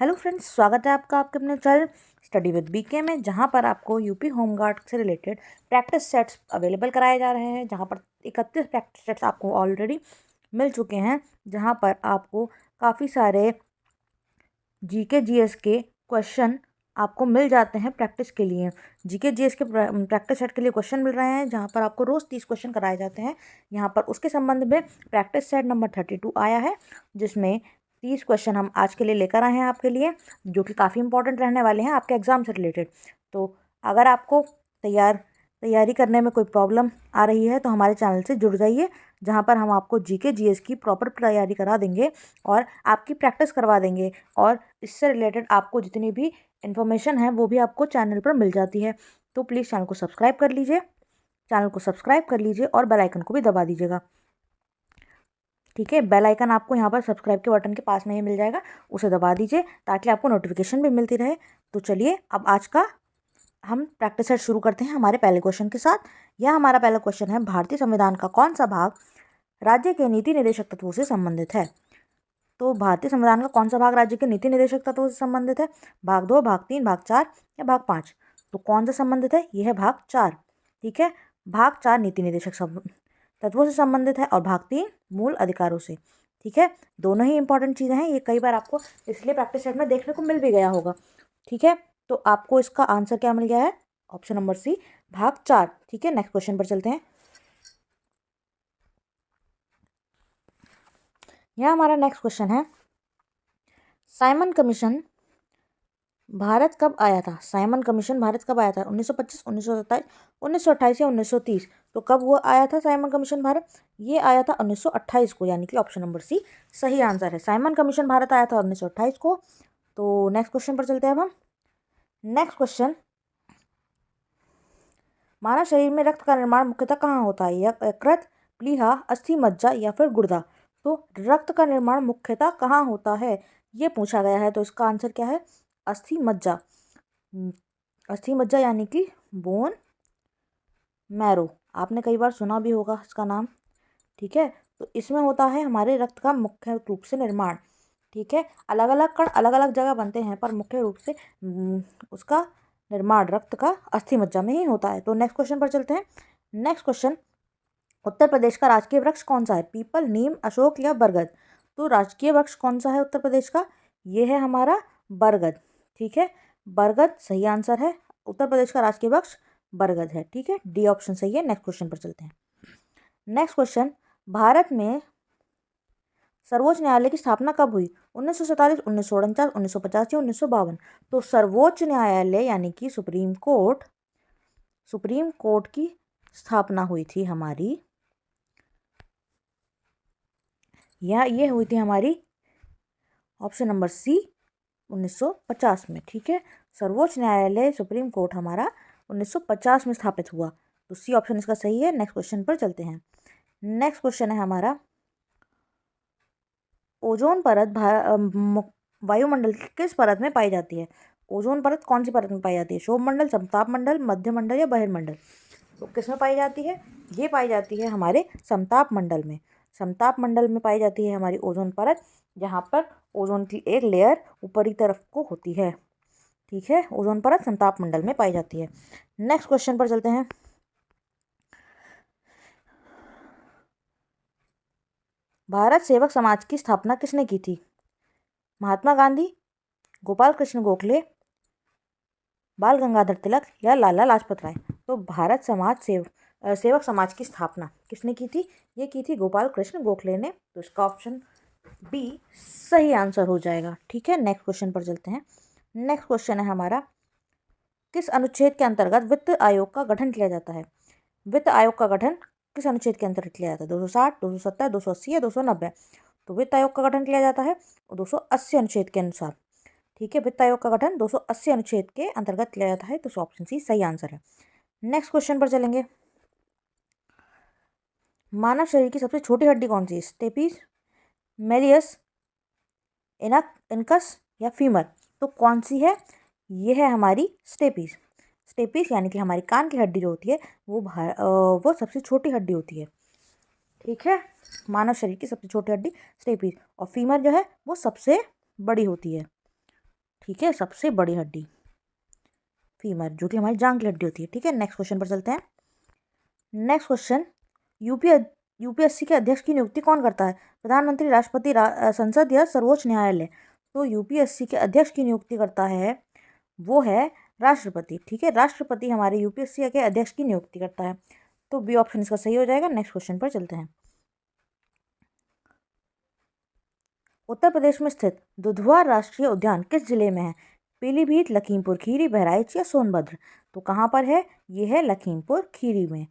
Hello friends, स्वागत है आपका आपके अपने चैनल स्टडी विद बीके में, जहां पर आपको यूपी होमगार्ड से रिलेटेड प्रैक्टिस सेट्स अवेलेबल कराए जा रहे हैं। जहां पर 31 प्रैक्टिस सेट्स आपको ऑलरेडी मिल चुके हैं, जहां पर आपको काफ़ी सारे जीके जीएस के क्वेश्चन आपको मिल जाते हैं प्रैक्टिस के लिए। जीके जीएस के प्रैक्टिस सेट के लिए क्वेश्चन मिल रहे हैं, जहां पर आपको रोज़ 30 क्वेश्चन कराए जाते हैं। यहां पर उसके संबंध में प्रैक्टिस सेट नंबर 32 आया है, जिसमें 30 क्वेश्चन हम आज के लिए लेकर आए हैं आपके लिए, जो कि काफ़ी इंपॉर्टेंट रहने वाले हैं आपके एग्ज़ाम से रिलेटेड। तो अगर आपको तैयारी करने में कोई प्रॉब्लम आ रही है तो हमारे चैनल से जुड़ जाइए, जहां पर हम आपको जीके जीएस की प्रॉपर तैयारी करा देंगे और आपकी प्रैक्टिस करवा देंगे। और इससे रिलेटेड आपको जितनी भी इन्फॉर्मेशन है वो भी आपको चैनल पर मिल जाती है। तो प्लीज़ चैनल को सब्सक्राइब कर लीजिए, और बेल आइकन को भी दबा दीजिएगा। ठीक है, बेल आइकन आपको यहाँ पर सब्सक्राइब के बटन के पास में ही मिल जाएगा, उसे दबा दीजिए ताकि आपको नोटिफिकेशन भी मिलती रहे। तो चलिए अब आज का हम प्रैक्टिस सेट शुरू करते हैं हमारे पहले क्वेश्चन के साथ। यह हमारा पहला क्वेश्चन है, भारतीय संविधान का कौन सा भाग राज्य के नीति निदेशक तत्वों से संबंधित है? तो भारतीय संविधान का कौन सा भाग राज्य के नीति निदेशक तत्वों से संबंधित है? भाग 2, भाग 3, भाग 4 या भाग 5? तो कौन सा संबंधित है? यह है भाग 4। ठीक है, भाग 4 नीति निदेशक तत्वों से संबंधित है और भाग 3 मूल अधिकारों से। ठीक है, दोनों ही इंपॉर्टेंट चीज़ें हैं। ये कई बार आपको इसलिए प्रैक्टिस सेट में देखने को मिल भी गया होगा। ठीक है, तो आपको इसका आंसर क्या मिल गया है? ऑप्शन नंबर सी, भाग 4। ठीक है, नेक्स्ट क्वेश्चन पर चलते हैं। यह हमारा नेक्स्ट क्वेश्चन है, साइमन कमीशन भारत कब आया था? साइमन कमीशन भारत कब आया था? 1925, 1927, 1928 या 1930? तो कब वो आया था साइमन कमीशन भारत? ये आया था 1928 को, यानी कि ऑप्शन नंबर सी सही आंसर है। साइमन कमीशन भारत आया था 1928 को। तो नेक्स्ट क्वेश्चन पर चलते हैं अब हम। नेक्स्ट क्वेश्चन, मानव शरीर में रक्त का निर्माण मुख्यतः कहाँ होता है? यकृत, प्लीहा, अस्थि मज्जा या फिर गुर्दा? तो रक्त का निर्माण मुख्यतः कहाँ होता है, ये पूछा गया है। तो इसका आंसर क्या है? अस्थि मज्जा। अस्थि मज्जा यानी कि बोन मैरो, आपने कई बार सुना भी होगा इसका नाम। ठीक है, तो इसमें होता है हमारे रक्त का मुख्य रूप से निर्माण। ठीक है, अलग अलग कण अलग अलग जगह बनते हैं, पर मुख्य रूप से उसका निर्माण रक्त का अस्थि मज्जा में ही होता है। तो नेक्स्ट क्वेश्चन पर चलते हैं। नेक्स्ट क्वेश्चन, उत्तर प्रदेश का राजकीय वृक्ष कौन सा है? पीपल, नीम, अशोक या बरगद? तो राजकीय वृक्ष कौन सा है उत्तर प्रदेश का? ये है हमारा बरगद। ठीक है, बरगद सही आंसर है। उत्तर प्रदेश का राजकीय वृक्ष बरगद है। ठीक है, डी ऑप्शन सही है। नेक्स्ट क्वेश्चन पर चलते हैं। नेक्स्ट क्वेश्चन, भारत में सर्वोच्च न्यायालय की स्थापना कब हुई? 1947, 1949, 1950 या 1952? तो सर्वोच्च न्यायालय यानी कि सुप्रीम कोर्ट की स्थापना हुई थी हमारी, ये हुई थी हमारी ऑप्शन नंबर सी 1950 में। ठीक है, सर्वोच्च न्यायालय सुप्रीम कोर्ट हमारा 1950 में स्थापित हुआ। तो सी ऑप्शन इसका सही है। नेक्स्ट क्वेश्चन पर चलते हैं। नेक्स्ट क्वेश्चन है हमारा, ओजोन परत वायुमंडल की किस परत में पाई जाती है? ओजोन परत कौन सी परत में पाई जाती है? शोभ मंडल, समताप मंडल, मध्य मंडल या बहिर्मंडल? तो किस में पाई जाती है? ये पाई जाती है हमारे समताप मंडल में। समताप मंडल में पाई जाती है हमारी ओजोन परत, जहाँ पर ओजोन की एक लेयर ऊपरी तरफ को होती है। ठीक है, ओजोन परत समताप मंडल में पाई जाती है। नेक्स्ट क्वेश्चन पर चलते हैं। भारत सेवक समाज की स्थापना किसने की थी? महात्मा गांधी, गोपाल कृष्ण गोखले, बाल गंगाधर तिलक या लाला लाजपत राय? तो भारत सेवक समाज की स्थापना किसने की थी? ये की थी गोपाल कृष्ण गोखले ने। तो इसका ऑप्शन बी सही आंसर हो जाएगा। ठीक है, नेक्स्ट क्वेश्चन पर चलते हैं। नेक्स्ट क्वेश्चन है हमारा, किस अनुच्छेद के अंतर्गत वित्त आयोग का गठन किया जाता है? वित्त आयोग का गठन किस अनुच्छेद के अंतर्गत किया जाता है? 260, 270, 280 या 290? तो वित्त आयोग का गठन किया जाता है 280 अनुच्छेद के अनुसार। ठीक है, वित्त आयोग का गठन 280 अनुच्छेद के अंतर्गत किया जाता है। तो ऑप्शन सी सही आंसर है। नेक्स्ट क्वेश्चन पर चलेंगे। मानव शरीर की सबसे छोटी हड्डी कौन सी है? स्टेपीज, मेलियस, इनकस या फीमर? तो कौन सी है? ये है हमारी स्टेपीज। स्टेपीज यानी कि हमारी कान की हड्डी जो होती है वो सबसे छोटी हड्डी होती है। ठीक है, मानव शरीर की सबसे छोटी हड्डी स्टेपीज, और फीमर जो है वो सबसे बड़ी होती है। ठीक है, सबसे बड़ी हड्डी फीमर, जो कि हमारी जांघ की हड्डी होती है। ठीक है, नेक्स्ट क्वेश्चन पर चलते हैं। नेक्स्ट क्वेश्चन, यूपीएससी के अध्यक्ष की नियुक्ति कौन करता है? प्रधानमंत्री, राष्ट्रपति, संसद या सर्वोच्च न्यायालय? तो यूपीएससी के अध्यक्ष की नियुक्ति करता है वो है राष्ट्रपति। ठीक है, राष्ट्रपति हमारे यूपीएससी के अध्यक्ष की नियुक्ति करता है। तो बी ऑप्शन इसका सही हो जाएगा। नेक्स्ट क्वेश्चन पर चलते हैं। उत्तर प्रदेश में स्थित दुधवा राष्ट्रीय उद्यान किस जिले में है? पीलीभीत, लखीमपुर खीरी, बहराइच या सोनभद्र? तो कहाँ पर है? ये है लखीमपुर खीरी में।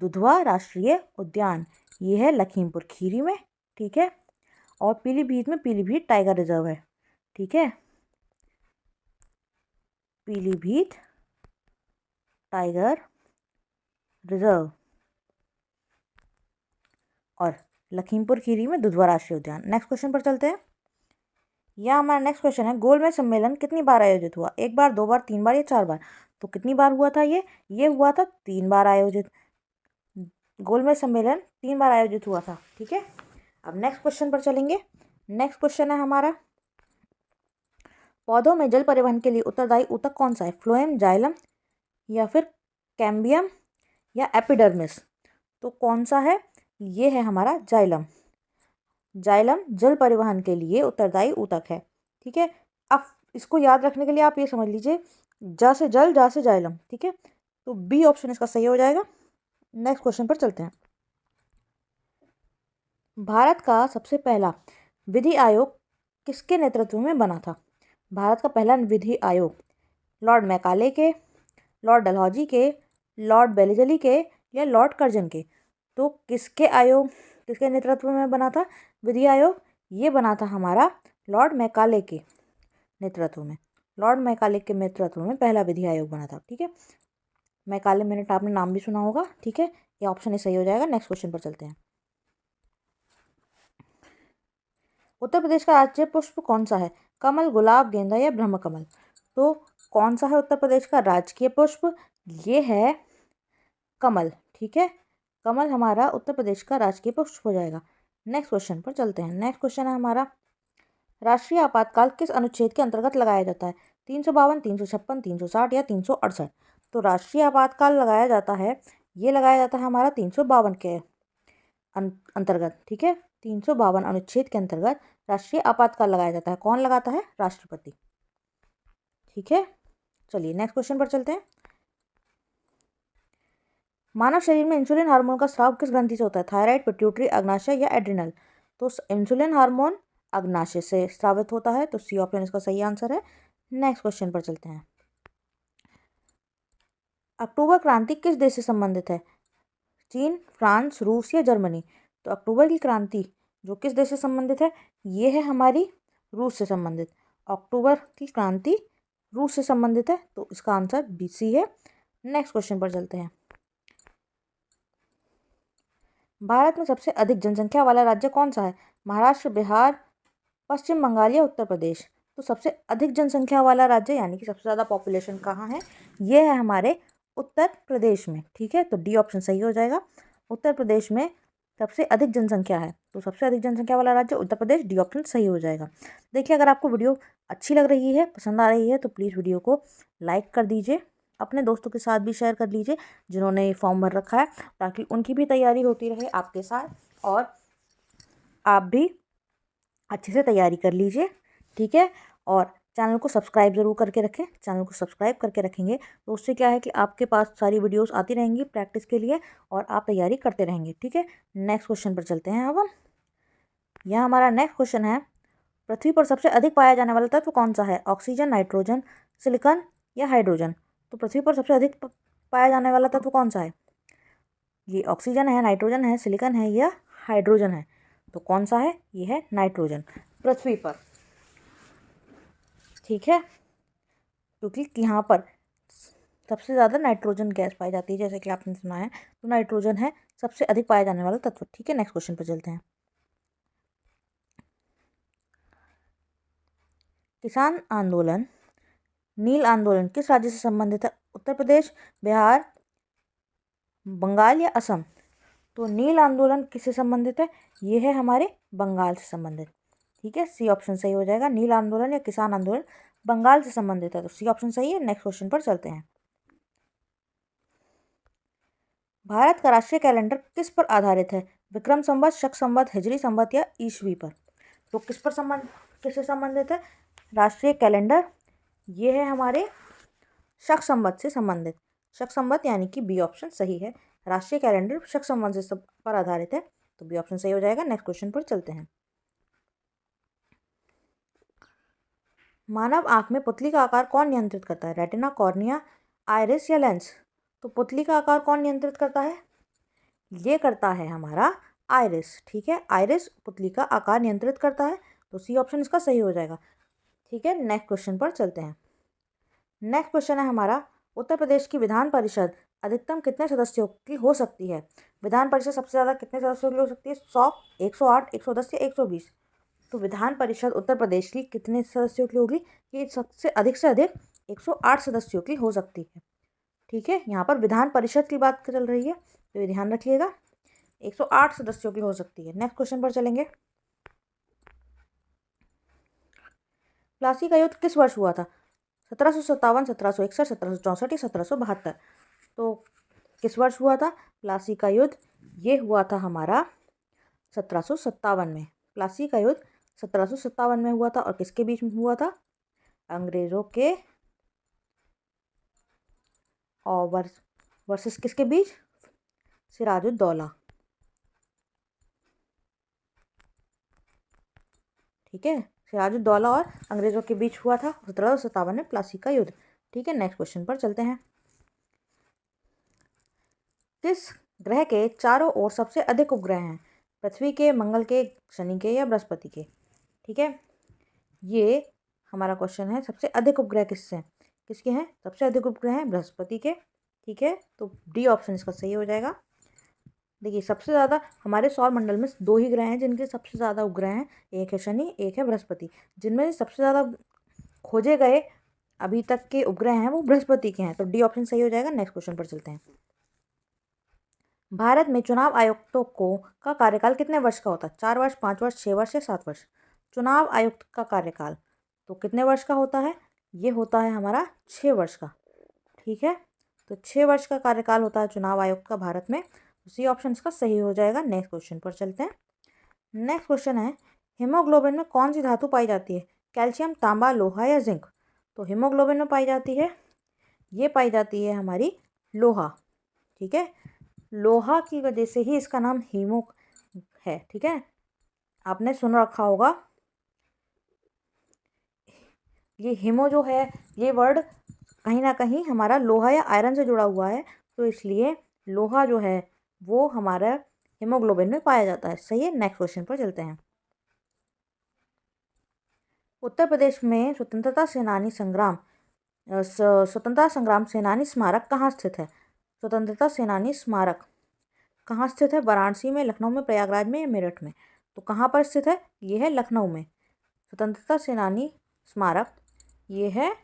दुधवा राष्ट्रीय उद्यान ये है लखीमपुर खीरी में। ठीक है, और पीलीभीत में पीलीभीत टाइगर रिजर्व है। ठीक है, पीलीभीत टाइगर रिजर्व और लखीमपुर खीरी में दुधवा राष्ट्रीय उद्यान। नेक्स्ट क्वेश्चन पर चलते हैं। यह हमारा नेक्स्ट क्वेश्चन है, गोलमेज सम्मेलन कितनी बार आयोजित हुआ? 1 बार, 2 बार, 3 बार या 4 बार? तो कितनी बार हुआ था ये हुआ था 3 बार आयोजित। गोलमेज सम्मेलन 3 बार आयोजित हुआ था। ठीक है, अब नेक्स्ट क्वेश्चन पर चलेंगे। नेक्स्ट क्वेश्चन है हमारा, पौधों में जल परिवहन के लिए उत्तरदायी ऊतक कौन सा है? फ्लोएम, जाइलम या फिर कैम्बियम या एपिडर्मिस? तो कौन सा है? ये है हमारा जाइलम। जाइलम जल परिवहन के लिए उत्तरदायी ऊतक है। ठीक है, अब इसको याद रखने के लिए आप ये समझ लीजिए, जा से जल, जा से जाइलम। ठीक है, तो बी ऑप्शन इसका सही हो जाएगा। नेक्स्ट क्वेश्चन पर चलते हैं। भारत का सबसे पहला विधि आयोग किसके नेतृत्व में बना था? भारत का पहला विधि आयोग लॉर्ड मैकाले के, लॉर्ड डलहौजी के, लॉर्ड बेलीजली के या लॉर्ड कर्जन के? तो किसके नेतृत्व में बना था विधि आयोग? ये बना था हमारा लॉर्ड मैकाले के नेतृत्व में। लॉर्ड मैकाले के नेतृत्व में पहला विधि आयोग बना था। ठीक है, मैकाले मैंने आपने नाम भी सुना होगा। ठीक है, ये ऑप्शन ही सही हो जाएगा। नेक्स्ट क्वेश्चन पर चलते हैं। उत्तर प्रदेश का राज्य पुष्प कौन सा है? कमल, गुलाब, गेंदा या ब्रह्मकमल? तो कौन सा है उत्तर प्रदेश का राजकीय पुष्प? ये है कमल। ठीक है, कमल हमारा उत्तर प्रदेश का राजकीय पुष्प हो जाएगा। नेक्स्ट क्वेश्चन पर चलते हैं। नेक्स्ट क्वेश्चन है हमारा, राष्ट्रीय आपातकाल किस अनुच्छेद के अंतर्गत लगाया जाता है? 352, 356, 360 या 368? तो राष्ट्रीय आपातकाल लगाया जाता है, ये लगाया जाता है हमारा 352 के अंतर्गत। ठीक है, 352 अनुच्छेद के अंतर्गत राष्ट्रीय आपातकाल लगाया जाता है। कौन लगाता है? राष्ट्रपति। ठीक है, चलिए नेक्स्ट क्वेश्चन पर चलते हैं। मानव शरीर में इंसुलिन हार्मोन का स्राव किस ग्रंथि से होता है? थायराइड, पिट्यूटरी, अग्नाशय या एड्रिनल? तो इंसुलिन हार्मोन अग्नाशय से स्रावित होता है। तो सी ऑप्शन इसका सही आंसर है। नेक्स्ट क्वेश्चन पर चलते हैं। अक्टूबर क्रांति किस देश से संबंधित है? चीन, फ्रांस, रूस या जर्मनी? तो अक्टूबर की क्रांति जो किस देश से संबंधित है? ये है हमारी रूस से संबंधित। अक्टूबर की क्रांति रूस से संबंधित है, तो इसका आंसर बी सी है। नेक्स्ट क्वेश्चन पर चलते हैं। भारत में सबसे अधिक जनसंख्या वाला राज्य कौन सा है? महाराष्ट्र, बिहार, पश्चिम बंगाल या उत्तर प्रदेश? तो सबसे अधिक जनसंख्या वाला राज्य यानी कि सबसे ज़्यादा पॉपुलेशन कहाँ है? ये है हमारे उत्तर प्रदेश में। ठीक है, तो डी ऑप्शन सही हो जाएगा। उत्तर प्रदेश में सबसे अधिक जनसंख्या है, तो सबसे अधिक जनसंख्या वाला राज्य उत्तर प्रदेश, डी ऑप्शन सही हो जाएगा। देखिए, अगर आपको वीडियो अच्छी लग रही है, पसंद आ रही है, तो प्लीज़ वीडियो को लाइक कर दीजिए। अपने दोस्तों के साथ भी शेयर कर लीजिए जिन्होंने फॉर्म भर रखा है, ताकि उनकी भी तैयारी होती रहे आपके साथ और आप भी अच्छे से तैयारी कर लीजिए। ठीक है, और चैनल को सब्सक्राइब ज़रूर करके रखें। चैनल को सब्सक्राइब करके रखेंगे तो उससे क्या है कि आपके पास सारी वीडियोस आती रहेंगी प्रैक्टिस के लिए और आप तैयारी करते रहेंगे। ठीक है, नेक्स्ट क्वेश्चन पर चलते हैं। अब हम यह हमारा नेक्स्ट क्वेश्चन है, पृथ्वी पर सबसे अधिक पाया जाने वाला तत्व कौन सा है? ऑक्सीजन, नाइट्रोजन, सिलिकॉन या हाइड्रोजन? तो पृथ्वी पर सबसे अधिक पाया जाने वाला तत्व कौन सा है? ये ऑक्सीजन है, नाइट्रोजन है, सिलिकॉन है या हाइड्रोजन है? तो कौन सा है? ये है नाइट्रोजन पृथ्वी पर। ठीक है, क्योंकि यहाँ पर सबसे ज़्यादा नाइट्रोजन गैस पाई जाती है, जैसे कि आपने सुना है, तो नाइट्रोजन है सबसे अधिक पाया जाने वाला तत्व। ठीक है, नेक्स्ट क्वेश्चन पर चलते हैं। किसान आंदोलन, नील आंदोलन किस राज्य से संबंधित है? उत्तर प्रदेश, बिहार, बंगाल या असम? तो नील आंदोलन किससे संबंधित है? ये है हमारे बंगाल से संबंधित। ठीक है, सी ऑप्शन सही हो जाएगा। नील आंदोलन या किसान आंदोलन बंगाल से संबंधित है, तो सी ऑप्शन सही है। नेक्स्ट क्वेश्चन पर चलते हैं। भारत का राष्ट्रीय कैलेंडर किस पर आधारित है? विक्रम संवत, शक संवत, हिजरी संवत या ईसवी पर? तो किससे संबंधित है राष्ट्रीय कैलेंडर? ये है हमारे शक संवत से संबंधित। शक संवत यानी कि बी ऑप्शन सही है। राष्ट्रीय कैलेंडर शक संवत से पर आधारित है, तो बी ऑप्शन सही हो जाएगा। नेक्स्ट क्वेश्चन पर चलते हैं। मानव आंख में पुतली का आकार कौन नियंत्रित करता है? रेटिना, कॉर्निया, आइरिस या लेंस? तो पुतली का आकार कौन नियंत्रित करता है? ये करता है हमारा आइरिस। ठीक है, आइरिस पुतली का आकार नियंत्रित करता है, तो सी ऑप्शन इसका सही हो जाएगा। ठीक है, नेक्स्ट क्वेश्चन पर चलते हैं। नेक्स्ट क्वेश्चन है हमारा, उत्तर प्रदेश की विधान परिषद अधिकतम कितने सदस्यों की हो सकती है? विधान परिषद सबसे ज़्यादा कितने सदस्यों की हो सकती है? 100, 108, 110 या 120? तो विधान परिषद उत्तर प्रदेश की कितने सदस्यों की होगी? ये सबसे अधिक से अधिक 108 सदस्यों की हो सकती है। ठीक है, यहाँ पर विधान परिषद की बात चल रही है, तो ये ध्यान रखिएगा, 108 सदस्यों की हो सकती है। नेक्स्ट क्वेश्चन पर चलेंगे। प्लासी का युद्ध किस वर्ष हुआ था? 1757, 1761, 1764 या 1772? तो किस वर्ष हुआ था प्लासी का युद्ध? ये हुआ था हमारा 1757 में। प्लासी का युद्ध 1757 में हुआ था, और किसके बीच में हुआ था? अंग्रेजों के और वर्सेस किसके बीच? सिराजुद्दौला। ठीक है, सिराजुद्दौला और अंग्रेजों के बीच हुआ था 1757 में प्लासी का युद्ध। ठीक है, नेक्स्ट क्वेश्चन पर चलते हैं। किस ग्रह के चारों ओर सबसे अधिक उपग्रह हैं? पृथ्वी के, मंगल के, शनि के या बृहस्पति के? ठीक है, ये हमारा क्वेश्चन है, सबसे अधिक उपग्रह किसके हैं? सबसे अधिक उपग्रह हैं बृहस्पति के। ठीक है, तो डी ऑप्शन इसका सही हो जाएगा। देखिए, सबसे ज़्यादा हमारे सौर मंडल में 2 ही ग्रह हैं जिनके सबसे ज़्यादा उपग्रह हैं, एक है शनि, एक है बृहस्पति। जिनमें सबसे ज़्यादा खोजे गए अभी तक के उपग्रह हैं वो बृहस्पति के हैं, तो डी ऑप्शन सही हो जाएगा। नेक्स्ट क्वेश्चन पर चलते हैं। भारत में चुनाव आयुक्तों का कार्यकाल कितने वर्ष का होता है? 4 वर्ष, 5 वर्ष, 6 वर्ष या 7 वर्ष? चुनाव आयुक्त का कार्यकाल तो कितने वर्ष का होता है? ये होता है हमारा 6 वर्ष का। ठीक है, तो 6 वर्ष का कार्यकाल होता है चुनाव आयुक्त का भारत में, सी ऑप्शन इसका सही हो जाएगा। नेक्स्ट क्वेश्चन पर चलते हैं। नेक्स्ट क्वेश्चन है, हीमोग्लोबिन में कौन सी धातु पाई जाती है? कैल्शियम, तांबा, लोहा या जिंक? तो हीमोग्लोबिन में पाई जाती है, ये पाई जाती है हमारी लोहा। ठीक है, लोहा की वजह से ही इसका नाम हीमो है। ठीक है, आपने सुन रखा होगा, ये हीमो जो है ये वर्ड कहीं ना कहीं हमारा लोहा या आयरन से जुड़ा हुआ है, तो इसलिए लोहा जो है वो हमारा हीमोग्लोबिन में पाया जाता है। सही है, नेक्स्ट क्वेश्चन पर चलते हैं। उत्तर प्रदेश में स्वतंत्रता संग्राम सेनानी स्मारक कहाँ स्थित है? स्वतंत्रता सेनानी स्मारक कहाँ स्थित है? वाराणसी में, लखनऊ में, प्रयागराज में या मेरठ में? तो कहाँ पर स्थित है? ये है लखनऊ में। स्वतंत्रता सेनानी स्मारक ये है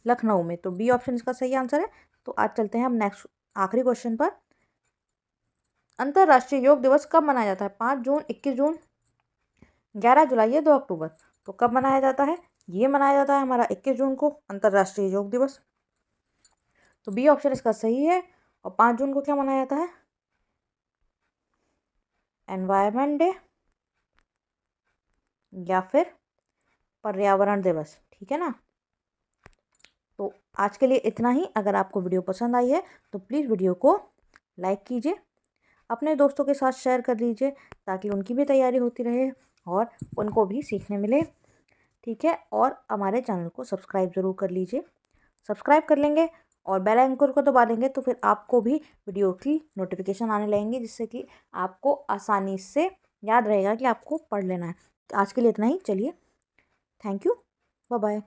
लखनऊ में, तो बी ऑप्शन इसका सही आंसर है। तो आज चलते हैं हम नेक्स्ट आखिरी क्वेश्चन पर। अंतर्राष्ट्रीय योग दिवस कब मनाया जाता है? 5 जून, 21 जून, 11 जुलाई या 2 अक्टूबर? तो कब मनाया जाता है? ये मनाया जाता है हमारा 21 जून को, अंतर्राष्ट्रीय योग दिवस। तो बी ऑप्शन इसका सही है। और 5 जून को क्या मनाया जाता है? एनवायरनमेंट डे या फिर पर्यावरण दिवस। ठीक है ना, तो आज के लिए इतना ही। अगर आपको वीडियो पसंद आई है तो प्लीज़ वीडियो को लाइक कीजिए, अपने दोस्तों के साथ शेयर कर लीजिए, ताकि उनकी भी तैयारी होती रहे और उनको भी सीखने मिले। ठीक है, और हमारे चैनल को सब्सक्राइब ज़रूर कर लीजिए। सब्सक्राइब कर लेंगे और बेल आइकन को दबा देंगे तो फिर आपको भी वीडियो की नोटिफिकेशन आने लगेंगी, जिससे कि आपको आसानी से याद रहेगा कि आपको पढ़ लेना है। तो आज के लिए इतना ही, चलिए, थैंक यू, बाय बाय।